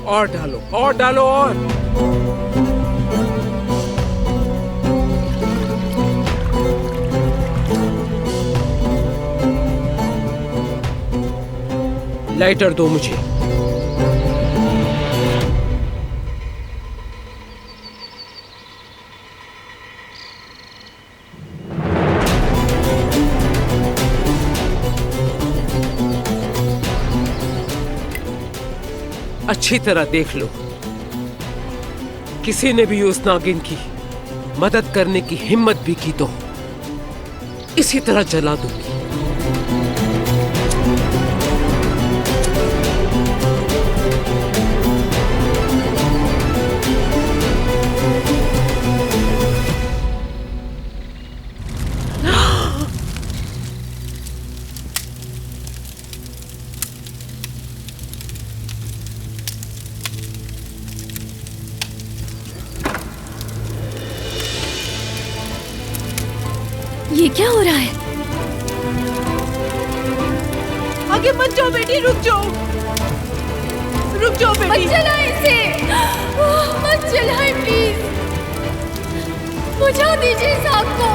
और डालो, और डालो, और। लाइटर दो मुझे। अच्छी तरह देख लो, किसी ने भी उस नागिन की मदद करने की हिम्मत भी की तो इसी तरह जला दूंगी। ये क्या हो रहा है? आगे मत जाओ बेटी, रुक जाओ, रुक जाओ बेटी। मत चलाएं इसे, मत चलाएं प्लीज, बुझा दीजिए इस आग को।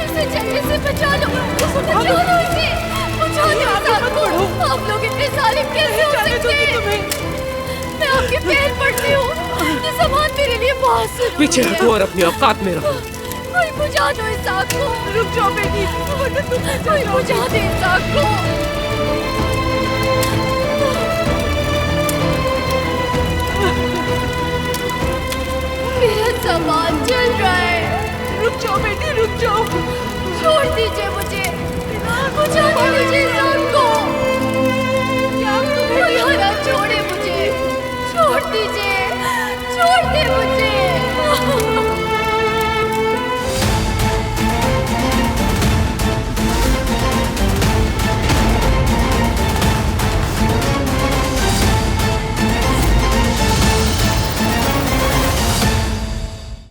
इसे जलने से बचा लो, बचा लो इसे, बुझा दो इस आग को। आप लोग इतने जालिम कैसे हो सकते हैं? मैं आपके पैर पड़ती हूँ, ये सामान मेरे लिए बहुत सुन। पीछे हटो और अपनी औकात में रहो। कोई बुझा दो इस आग को। रुक जाओ बेटी, कोई बुझा दे इस आग को। मेरा सामान जल रहा है। रुक जाओ बेटी, रुक जाओ। छोड़ दीजिए